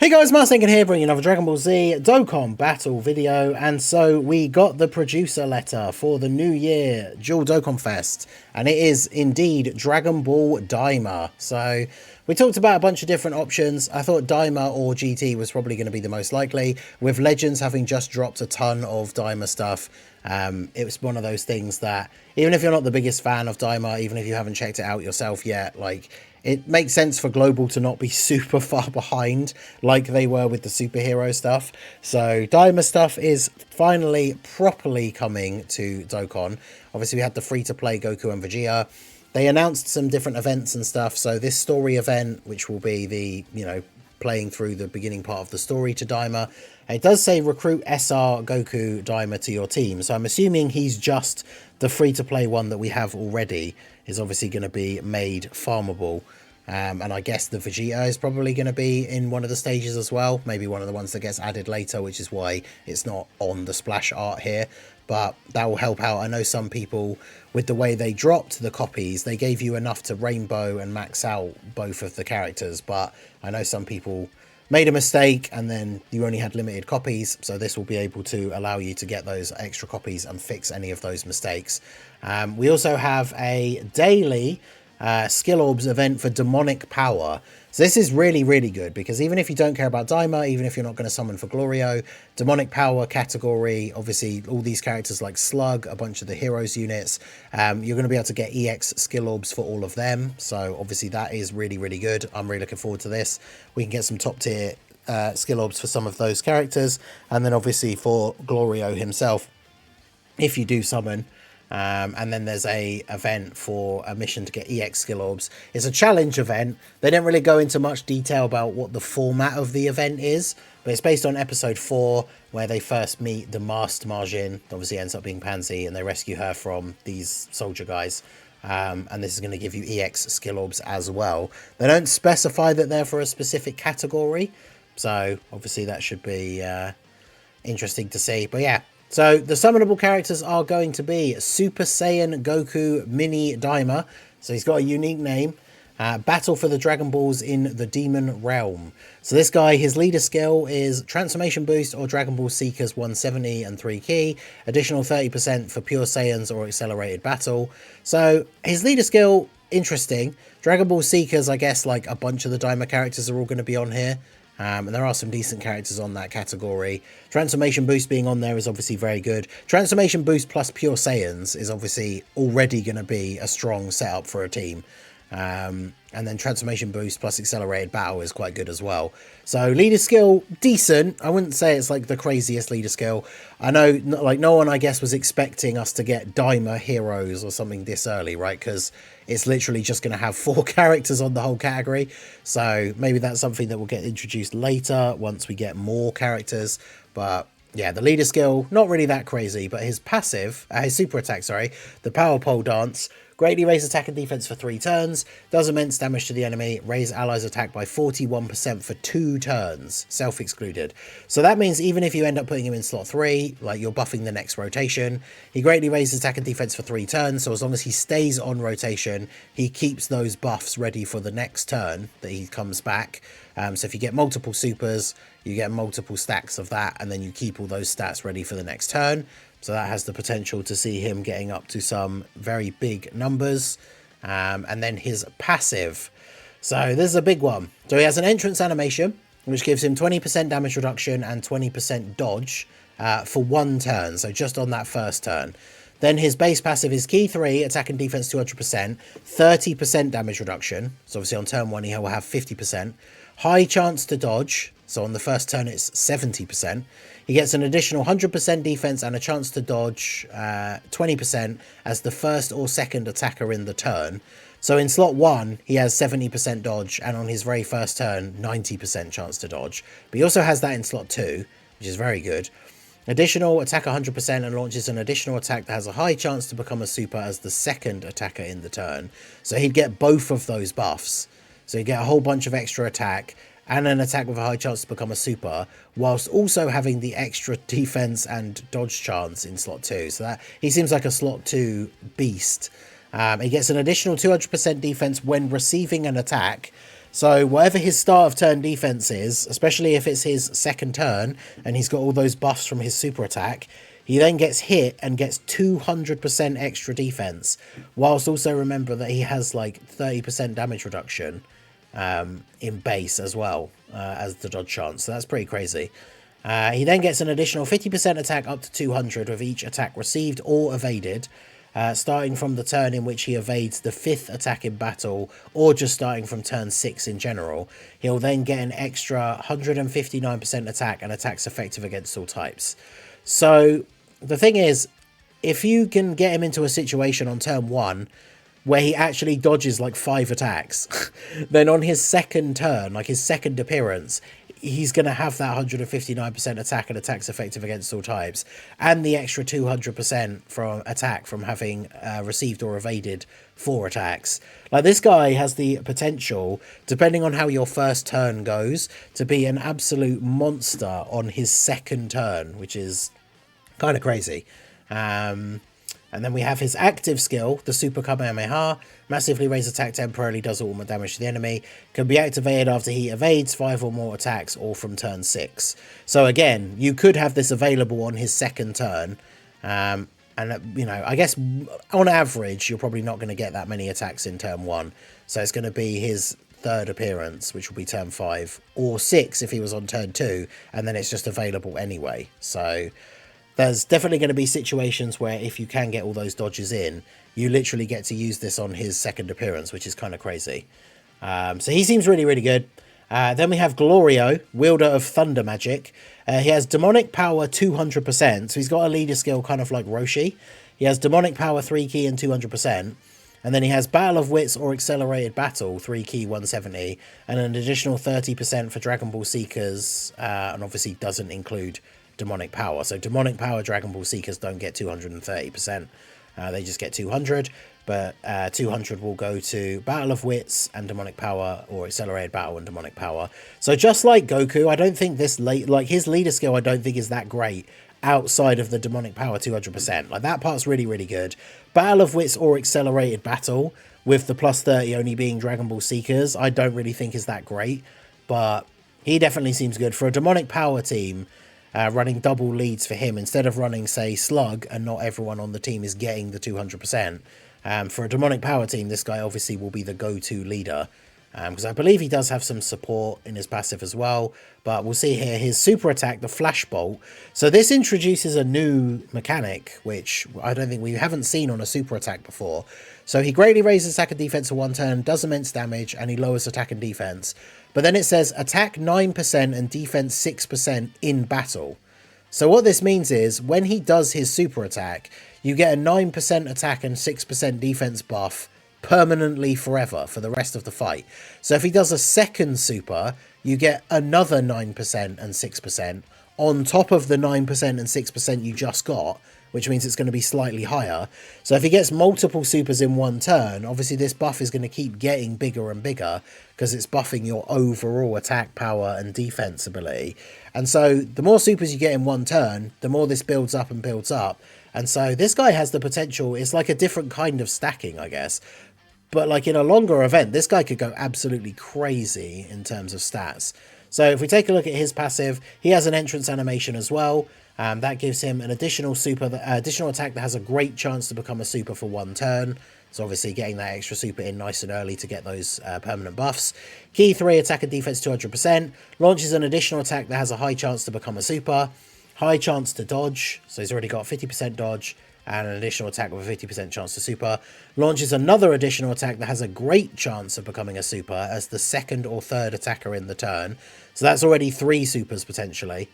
Hey guys, Marsenkin here, bringing another Dragon Ball Z Dokkan battle video, and so we got the producer letter for the new year Dual Dokkan Fest, and it is indeed Dragon Ball DAIMA. So we talked about a bunch of different options. I thought DAIMA or GT was probably going to be the most likely, with Legends having just dropped a ton of DAIMA stuff. It was one of those things that, even if you're not the biggest fan of DAIMA, even if you haven't checked it out yourself yet, like, it makes sense for Global to not be super far behind like they were with the superhero stuff. So DAIMA stuff is finally properly coming to Dokkan. Obviously we had the free-to-play Goku and Vegeta. They announced some different events and stuff. So this story event, which will be the, playing through the beginning part of the story to DAIMA, it does say recruit SR Goku DAIMA to your team. So I'm assuming he's just the free-to-play one that we have already is obviously going to be made farmable. And I guess the Vegeta is probably going to be in one of the stages as well. Maybe one of the ones that gets added later, which is why it's not on the splash art here. But that will help out. I know some people, with the way they dropped the copies, they gave you enough to rainbow and max out both of the characters. But I know some people made a mistake and then you only had limited copies. So this will be able to allow you to get those extra copies and fix any of those mistakes. We also have a daily skill orbs event for demonic power. So this is really good, because even if you don't care about DAIMA, even if you're not going to summon for GLORIO, demonic power category, obviously all these characters like Slug, a bunch of the heroes units, you're going to be able to get EX skill orbs for all of them. So obviously that is really good. I'm really looking forward to this. We can get some top tier skill orbs for some of those characters, and then obviously for GLORIO himself, if you do summon. And then there's a event for a mission to get EX skill orbs. It's a challenge event. They don't really go into much detail about what the format of the event is, but it's based on episode 4, where they first meet the masked Margin. Obviously ends up being Pansy, and they rescue her from these soldier guys. And this is going to give you EX skill orbs as well. They don't specify that they're for a specific category, so obviously that should be interesting to see. But yeah, so the summonable characters are going to be Super Saiyan Goku Mini DAIMA. So he's got a unique name. Battle for the Dragon Balls in the Demon Realm. So this guy, his leader skill is Transformation Boost or Dragon Ball Seekers 170 and 3 key. Additional 30% for Pure Saiyans or Accelerated Battle. So his leader skill, interesting. Dragon Ball Seekers, I guess like a bunch of the DAIMA characters are all going to be on here. And there are some decent characters on that category. Transformation Boost being on there is obviously very good. Transformation Boost plus Pure Saiyans is obviously already going to be a strong setup for a team. And then Transformation Boost plus Accelerated Battle is quite good as well. So leader skill, decent. I wouldn't say it's like the craziest leader skill. I know like no one, I guess, was expecting us to get DAIMA heroes or something this early, right? Because it's literally just going to have 4 characters on the whole category. So maybe that's something that will get introduced later once we get more characters. But yeah, the leader skill, not really that crazy, but his passive, his super attack, sorry, the power pole dance, greatly raise attack and defense for 3 turns, does immense damage to the enemy, raise allies attack by 41% for 2 turns, self-excluded. So that means even if you end up putting him in slot 3, like you're buffing the next rotation, he greatly raises attack and defense for 3 turns, so as long as he stays on rotation, he keeps those buffs ready for the next turn that he comes back. So if you get multiple supers, you get multiple stacks of that, and then you keep all those stats ready for the next turn. So that has the potential to see him getting up to some very big numbers. And then his passive. So this is a big one. So he has an entrance animation, which gives him 20% damage reduction and 20% dodge for 1 turn. So just on that first turn. Then his base passive is Key 3, attack and defense 200%, 30% damage reduction. So obviously on turn 1 he will have 50%. High chance to dodge. So on the first turn it's 70%. He gets an additional 100% defense and a chance to dodge 20% as the first or second attacker in the turn. So in slot 1, he has 70% dodge, and on his very first turn, 90% chance to dodge. But he also has that in slot 2, which is very good. Additional attack 100% and launches an additional attack that has a high chance to become a super as the second attacker in the turn. So he'd get both of those buffs. So you get a whole bunch of extra attack and an attack with a high chance to become a super, whilst also having the extra defense and dodge chance in slot 2. So that he seems like a slot 2 beast. He gets an additional 200% defense when receiving an attack. So whatever his start of turn defense is, especially if it's his second turn and he's got all those buffs from his super attack, he then gets hit and gets 200% extra defense, whilst also remember that he has like 30% damage reduction in base as well as the dodge chance. So that's pretty crazy. He then gets an additional 50% attack up to 200 with each attack received or evaded, starting from the turn in which he evades the 5th attack in battle, or just starting from turn 6 in general. He'll then get an extra 159% attack and attacks effective against all types. So the thing is, if you can get him into a situation on turn 1 where he actually dodges like 5 attacks, then on his second turn, like his second appearance, he's going to have that 159% attack and attacks effective against all types, and the extra 200% from attack from having received or evaded 4 attacks. Like, this guy has the potential, depending on how your first turn goes, to be an absolute monster on his second turn, which is kind of crazy. And then we have his active skill, the Super Kamehameha. Massively raise attack temporarily, does all damage to the enemy. Can be activated after he evades 5 or more attacks or from turn 6. So again, you could have this available on his second turn. And, you know, I guess on average, you're probably not going to get that many attacks in turn 1. So it's going to be his third appearance, which will be turn 5, or 6 if he was on turn 2. And then it's just available anyway. So there's definitely going to be situations where if you can get all those dodges in, you literally get to use this on his second appearance, which is kind of crazy. So he seems really, really good. Then we have GLORIO, wielder of thunder magic. He has demonic power 200%, so he's got a leader skill kind of like Roshi. He has demonic power 3 key and 200%. And then he has Battle of Wits or Accelerated Battle, 3 key, 170, and an additional 30% for Dragon Ball Seekers, and obviously doesn't include demonic power. So demonic power Dragon Ball Seekers don't get 230%. They just get 200, but 200 will go to Battle of Wits and demonic power, or Accelerated Battle and demonic power. So just like Goku, I don't think this like his leader skill, I don't think is that great outside of the demonic power 200%. Like, that part's really, really good. Battle of Wits or Accelerated Battle with the plus 30 only being Dragon Ball Seekers, I don't really think is that great, but he definitely seems good for a demonic power team. Running double leads for him instead of running, say, Slug, and not everyone on the team is getting the 200%. For a demonic power team, this guy obviously will be the go-to leader, because I believe he does have some support in his passive as well. But we'll see here his super attack, the Flash Bolt. So this introduces a new mechanic, which I don't think we haven't seen on a super attack before. So he greatly raises attack and defense for 1 turn, does immense damage, and he lowers attack and defense. But then it says attack 9% and defense 6% in battle. So what this means is when he does his super attack, you get a 9% attack and 6% defense buff permanently forever for the rest of the fight. So if he does a second super, you get another 9% and 6% on top of the 9% and 6% you just got, which means it's going to be slightly higher. So if he gets multiple supers in 1 turn, obviously this buff is going to keep getting bigger and bigger because it's buffing your overall attack power and defense ability. And so the more supers you get in 1 turn, the more this builds up and builds up. And so this guy has the potential, it's like a different kind of stacking, I guess. But like in a longer event, this guy could go absolutely crazy in terms of stats. So if we take a look at his passive, he has an entrance animation as well. That gives him an additional additional attack that has a great chance to become a super for 1 turn. So obviously getting that extra super in nice and early to get those permanent buffs. Key 3, attack and defense 200%. Launches an additional attack that has a high chance to become a super. High chance to dodge. So he's already got 50% dodge and an additional attack with a 50% chance to super. Launches another additional attack that has a great chance of becoming a super as the 2nd or 3rd attacker in the turn. So that's already 3 supers potentially.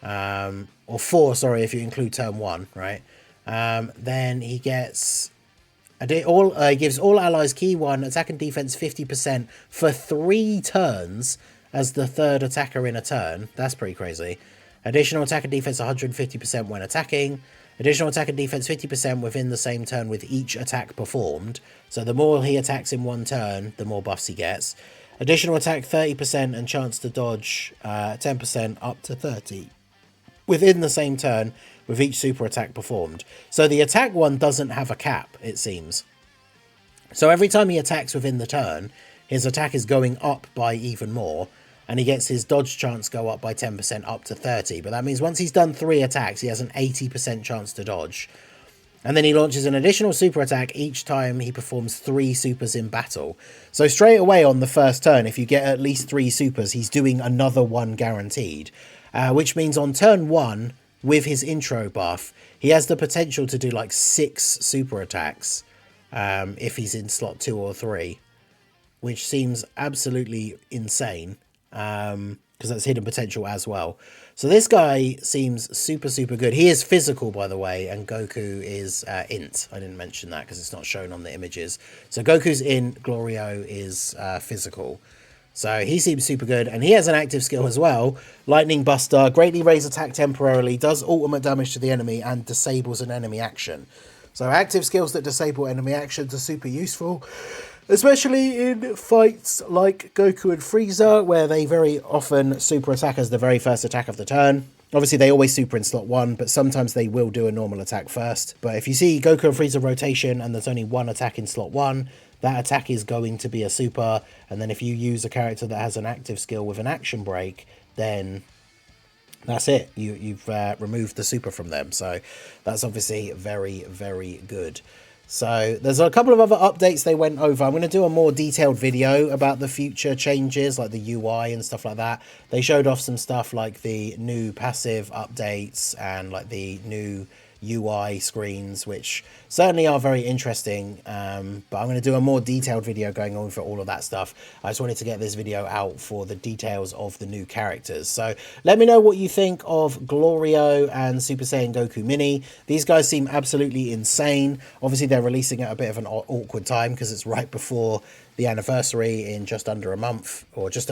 Or 4, sorry, if you include turn 1, right? Then he gets gives all allies key 1, attack and defense 50% for 3 turns as the 3rd attacker in a turn. That's pretty crazy. Additional attack and defense 150% when attacking. Additional attack and defense 50% within the same turn with each attack performed. So the more he attacks in 1 turn, the more buffs he gets. Additional attack 30% and chance to dodge 10% up to 30 within the same turn with each super attack performed. So the attack one doesn't have a cap, it seems. So every time he attacks within the turn, his attack is going up by even more, and he gets his dodge chance go up by 10% up to 30. But that means once he's done 3 attacks, he has an 80% chance to dodge. And then he launches an additional super attack each time he performs 3 supers in battle. So straight away on the first turn, if you get at least 3 supers, he's doing another 1 guaranteed. Which means on turn 1, with his intro buff, he has the potential to do like 6 super attacks if he's in slot 2 or 3. Which seems absolutely insane, because that's hidden potential as well. So this guy seems super, super good. He is physical, by the way, and Goku is int. I didn't mention that because it's not shown on the images. So Goku's int, GLORIO is physical. So he seems super good, and he has an active skill as well. Lightning Buster, greatly raise attack temporarily, does ultimate damage to the enemy, and disables an enemy action. So active skills that disable enemy actions are super useful, especially in fights like Goku and Frieza, where they very often super attack as the very first attack of the turn. Obviously, they always super in slot 1, but sometimes they will do a normal attack first. But if you see Goku and Frieza rotation and there's only 1 attack in slot 1, that attack is going to be a super. And then if you use a character that has an active skill with an action break, then that's it. You've removed the super from them. So that's obviously very, very good. So there's a couple of other updates they went over. I'm going to do a more detailed video about the future changes, like the UI and stuff like that. They showed off some stuff like the new passive updates and like the new UI screens, which certainly are very interesting, but I'm going to do a more detailed video going on for all of that stuff. I just wanted to get this video out for the details of the new characters. So let me know what you think of GLORIO and Super Saiyan Goku Mini. These guys seem absolutely insane. Obviously they're releasing at a bit of an awkward time because it's right before the anniversary in just under a month, or just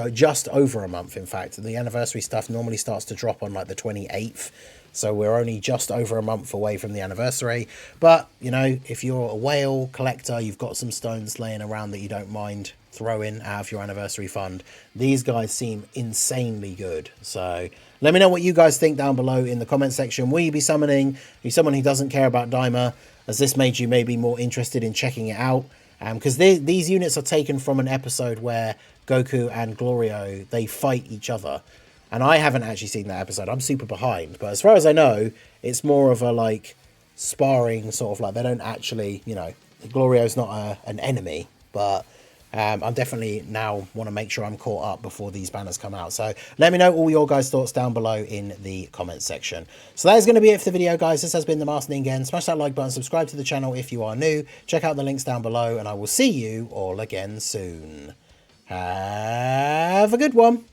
over a month. In fact, the anniversary stuff normally starts to drop on like the 28th. So we're only just over a month away from the anniversary. But, you know, if you're a whale collector, you've got some stones laying around that you don't mind throwing out of your anniversary fund, these guys seem insanely good. So let me know what you guys think down below in the comment section. Will you be summoning? Are you someone who doesn't care about DAIMA? Has this made you maybe more interested in checking it out? Because these units are taken from an episode where Goku and GLORIO, they fight each other. And I haven't actually seen that episode. I'm super behind. But as far as I know, it's more of a, like, sparring sort of, like, they don't actually, you know, GLORIO's not an enemy. But I'm definitely now want to make sure I'm caught up before these banners come out. So let me know all your guys' thoughts down below in the comments section. So that is going to be it for the video, guys. This has been the Master Ningen. Smash that like button, subscribe to the channel if you are new. Check out the links down below, and I will see you all again soon. Have a good one.